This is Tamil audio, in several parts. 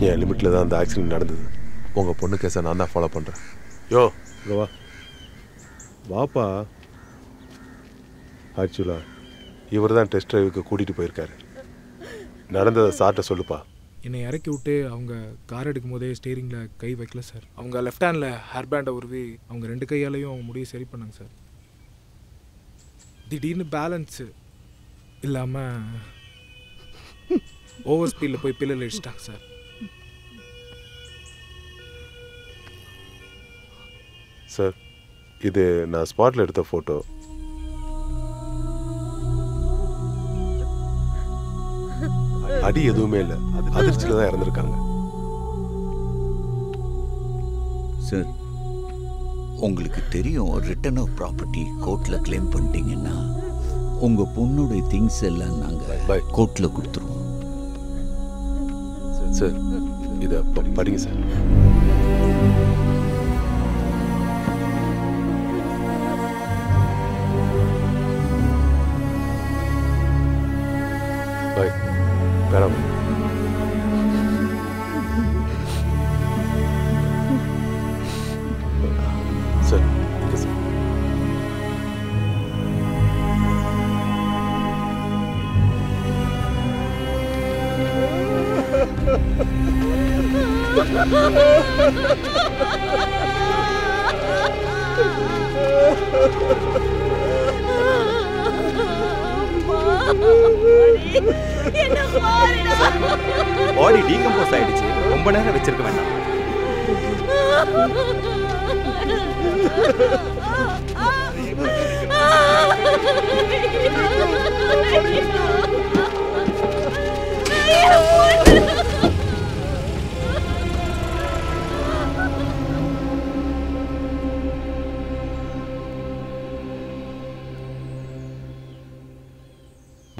என் லிமிட்டில் தான் அந்த ஆக்சிடென்ட் நடந்தது. உங்கள் பொண்ணு கேஸை நான் தான் ஃபாலோ பண்ணுறேன். யோ இங்கே வா வாப்பா. ஆக்சுவலாக இவர் தான் டெஸ்ட் ட்ரைவுக்கு கூட்டிகிட்டு போயிருக்காரு. நடந்ததை சார்ட்ட சொல்லுப்பா. என்னை இறக்கி விட்டு அவங்க கார் எடுக்கும் போதே ஸ்டீரிங்கில் கை வைக்கல சார். அவங்க லெஃப்ட் ஹேண்டில் ஹேர் பேண்டை உருவி அவங்க 2 கையாலையும் அவங்க முடியை சரி பண்ணாங்க சார். திடீர்னு பேலன்ஸு இல்லாமல் ஓவர் ஸ்பீடில் போய் பில்லர் அடிச்சிட்டாங்க சார். சார் இது நான் ஸ்பாட்டில் எடுத்த ஃபோட்டோ. அடி எதுவுமே இல்லை, அதிர்ச்சியில் தான் இறந்துருக்காங்க. சார் உங்களுக்கு தெரியும், ரிட்டர்ன் ஆஃப் ப்ராப்பர்ட்டி கோர்ட்டில் கிளைம் பண்ணிட்டீங்கன்னா உங்கள் பொண்ணுடைய திங்ஸ் எல்லாம் நாங்கள் கோர்ட்டில் கொடுத்துருவோம். சார் இதை படிங்க sir. Bye madam. Sir okay sir. Body decompose ஆயிடுச்சு, ரொம்ப நேரம் வச்சிருக்க வேண்டாம்.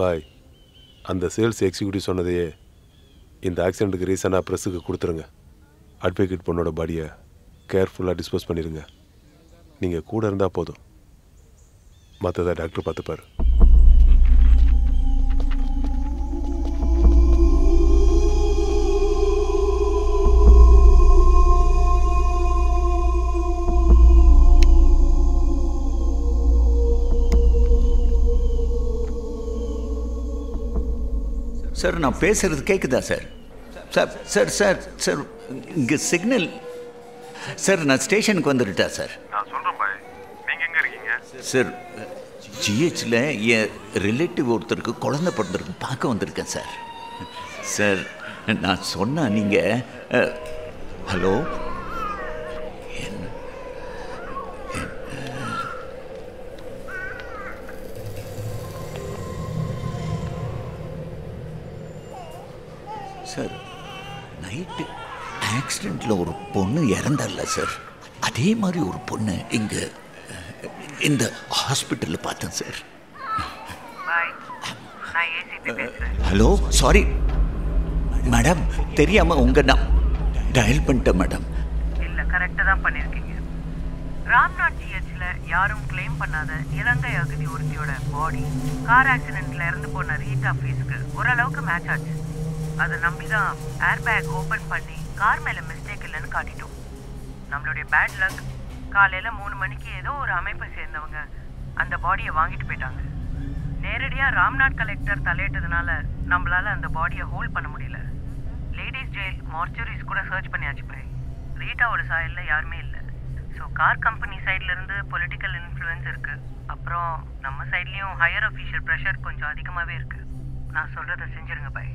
பாய் அந்த சேல்ஸ் எக்ஸிக்யூட்டிவ் சொன்னதையே இந்த ஆக்சிடெண்ட்டுக்கு ரீசனாக ப்ரெஸ்ஸுக்கு கொடுத்துருங்க. அட்வொகேட் பொண்ணோட பாடியை கேர்ஃபுல்லாக டிஸ்போஸ் பண்ணிடுங்க. நீங்கள் கூட இருந்தால் போதும், மற்றதை டாக்டர் பார்த்துப்பார். சார் நான் பேசுறது கேட்குதா sir? Sir sir sir sir இங்கே சிக்னல். சார் நான் ஸ்டேஷனுக்கு வந்துட்டா சார்? நான் சொல்கிறேன் பாய், நீங்கள் எங்கே இருக்கீங்க? சார் ஜிஹெச்சில் என் ரிலேட்டிவ் ஒருத்தருக்கு குழந்தை பிறந்திருக்கு, பார்க்க வந்திருக்கேன் சார். சார் நான் சொன்னா நீங்கள் ஹலோ சார் நைட்டு ஆக்சிடெண்ட்டில் ஒரு பொண்ணு இறந்தல்ல சார், அதே மாதிரி ஒரு பொண்ணு இங்கே இந்த ஹாஸ்பிட்டலில் பார்த்தேன் சார். ஹலோ சாரி மேடம், தெரியாமல் உங்கள் நான் டயல் பண்ணிட்டேன் மேடம். இல்லை கரெக்டாக தான் பண்ணியிருக்கீங்க. ராம்நாத் ஜிஹெச்சில் யாரும் கிளைம் பண்ணாத இலங்கை அகதி ஒருத்தியோட பாடி கார் ஆக்சிடெண்ட்டில் இறந்து போன ரீட்டா ஃபேஸ்க்கு ஓரளவுக்கு மேட்ச் ஆச்சு. அதை நம்பி தான் ஏர் பேக் ஓப்பன் பண்ணி கார் மேலே மிஸ்டேக் இல்லைன்னு காட்டிட்டோம். நம்மளுடைய பேட் லக், காலையில் 3 மணிக்கு ஏதோ ஒரு அமைப்பை சேர்ந்தவங்க அந்த பாடியை வாங்கிட்டு போயிட்டாங்க. நேரடியாக ராம்நாத் கலெக்டர் தலையிட்டதுனால நம்மளால் அந்த பாடியை ஹோல்ட் பண்ண முடியல. லேடிஸ் ஜெயில், மார்ச்சுரிஸ் கூட சர்ச் பண்ணியாச்சு பாய். ரீட்டாவோட சாயலில் யாருமே இல்லை. ஸோ கார் கம்பெனி சைட்லேருந்து பொலிட்டிக்கல் இன்ஃப்ளூயன்ஸ் இருக்குது. அப்புறம் நம்ம சைட்லேயும் ஹையர் அஃபீஷியல் ப்ரெஷர் கொஞ்சம் அதிகமாகவே இருக்குது. நான் சொல்கிறத செஞ்சுருங்க பாய்.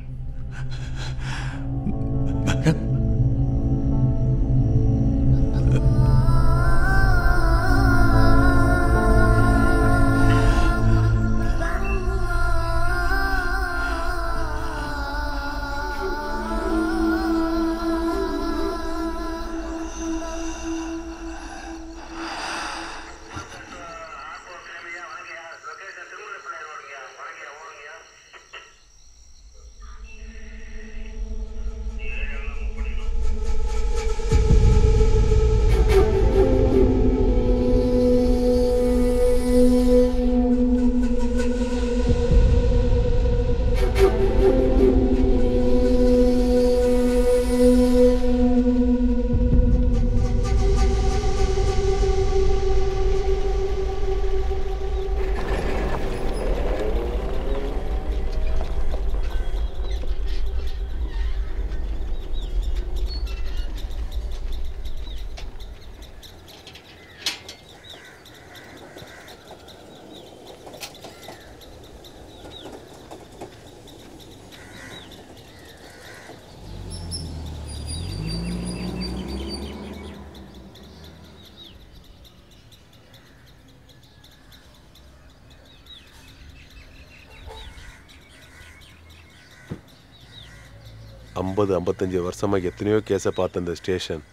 50-55 வருஷமாக எத்தனையோ கேஸை பார்த்த அந்த ஸ்டேஷன்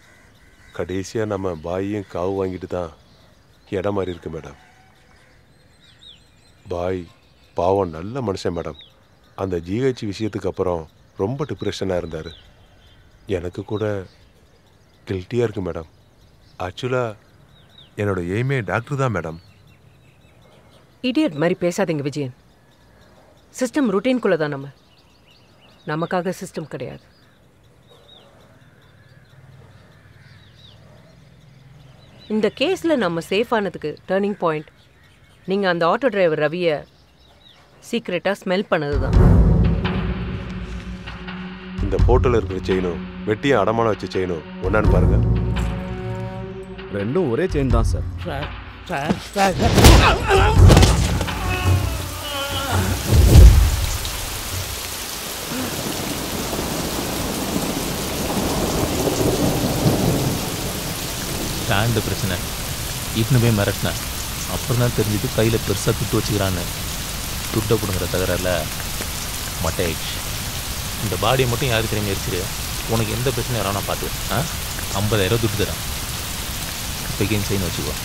கடைசியாக நம்ம பாயையும் காவு வாங்கிட்டு தான் இடம் மாறி இருக்கு மேடம். பாய் பாவம் நல்ல மனுஷன் மேடம். அந்த ஜிஹெச் விஷயத்துக்கு அப்புறம் ரொம்ப டிப்ரெஷனாக இருந்தார். எனக்கு கூட கில்ட்டியாக இருக்குது மேடம். ஆக்சுவலாக என்னோடய எய்மே டாக்டர் தான் மேடம். இடியட் மாதிரி பேசாதீங்க விஜயன். சிஸ்டம் ருட்டீன்குள்ளே தான் நமக்காக சிஸ்டம் கிடையாது. இந்த கேஸில் நம்ம சேஃப் ஆனதுக்கு டேர்னிங் பாயிண்ட் நீங்கள் அந்த ஆட்டோ டிரைவர் ரவியை சீக்ரெட்டாக ஸ்மெல் பண்ணது தான். இந்த போட்டோவில் இருக்கிற செயினும் வெட்டியை அடமான வச்ச செயினும் ஒன்றான்னு பாருங்க. ரெண்டும் ஒரே செயின் தான் சார். ஸ்டாண்டு பிரச்சனை இட்டுன்னு போய் மிரட்டினேன். அப்புறம் தான் தெரிஞ்சுட்டு கையில் பெருசாக துட்டு வச்சுக்கிறான்னு. துட்டை கொடுங்குற தகராறில் மட்டையாயிடுச்சு. இந்த பாடியை மட்டும் யாருக்கு தெரியுமா எரிச்சிடு. உனக்கு எந்த பிரச்சனையும் வரானா பார்த்து 50,000 துட்டு தரேன். இப்போக்கேன்னு செயின் வச்சுக்கோ.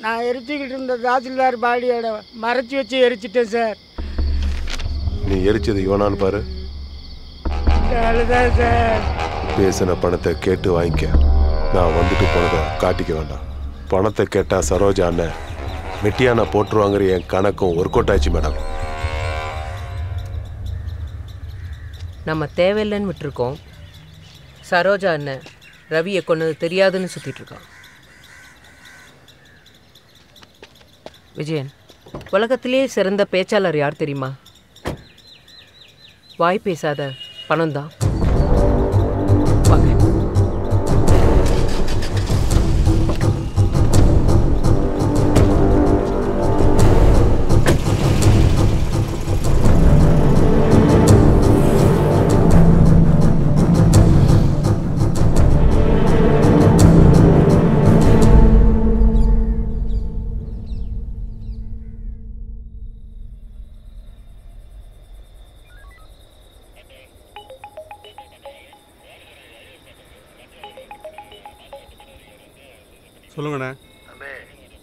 நான் எரிச்சுக்கிட்டு இருந்த தாசில்தார் பாடியோட மறைச்சி வச்சு எரிச்சிட்டேன் சார். நீ எரிச்சது இவனான்னு பாரு. சார் பேசின பணத்தை கேட்டு வாங்கிக்க. நான் வந்துட்டு போனதை காட்டிக்க வேண்டாம். பணத்தை கேட்டால் சரோஜா அண்ணன் வெட்டியான போட்டுருவாங்கிற என் கணக்கும் ஒர்க் அவுட் ஆச்சு மேடம். நம்ம தேவையில்லைன்னு விட்டுருக்கோம். சரோஜா அண்ணன் ரவியை கொன்னது தெரியாதுன்னு சுற்றிட்டு இருக்கான். விஜயன், உலகத்திலேயே சிறந்த பேச்சாளர் யார் தெரியுமா? வாய் பேசாத பணம் தான். வாங்க. சொல்லுங்கண்ணே. தம்பி,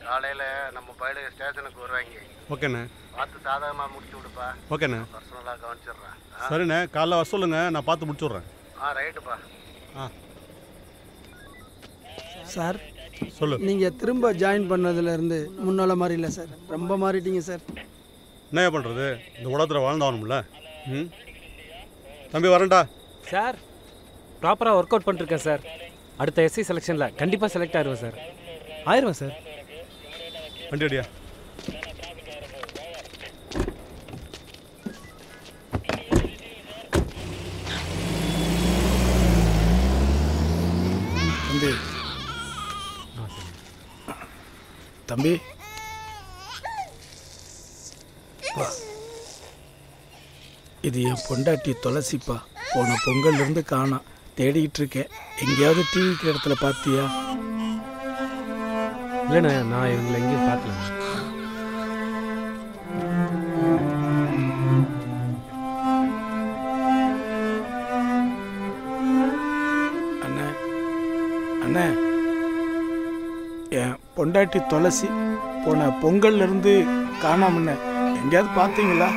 காலையில் நம்ம பயிலுக்கு ஸ்டேஷனுக்கு வருவாங்க. ஓகேண்ணே. பார்த்து சாதகமாக முடிச்சு விடுப்பா. ஓகேண்ணே. பர்சனலாக கவனிச்சிடுறேன். சரிண்ணே, காலைல வர சொல்லுங்க, நான் பார்த்து முடிச்சுட்றேன். ரைட்டுப்பா. சார் சொல்லு. நீங்கள் திரும்ப ஜாயின் பண்ணதுலேருந்து முன்னால மாதிரி இல்லை சார், ரொம்ப மாறிட்டீங்க சார். என்ன பண்ணுறது, இந்த உலகத்தில் வாழ்ந்தாகணும்ல. தம்பி வரேன்டா. சார் ப்ராப்பராக ஒர்க் அவுட் பண்ணிருக்கேன் சார். அடுத்த எஸ்சி செலெக்ஷனில் கண்டிப்பாக செலக்ட் ஆயிடுவேன் சார். ஆயிடுவேன் சார். வண்டி அடியா. தம்பி தம்பி இது என் பொண்டாட்டி துளசிப்பா. போன பொங்கல்லேருந்து காணோம், தேடிக்கிட்டு இருக்கேன். எங்கேயாவது டிவிக்கு இடத்துல பார்த்தியா? இல்லைண்ணே, நான் இவங்களை எங்கேயும் பார்க்கல. அண்ணே அண்ணே, என் பொண்டாட்டி துளசி போன பொங்கல்லேருந்து காணாமண்ணே. எங்கேயாவது பார்த்தீங்களா?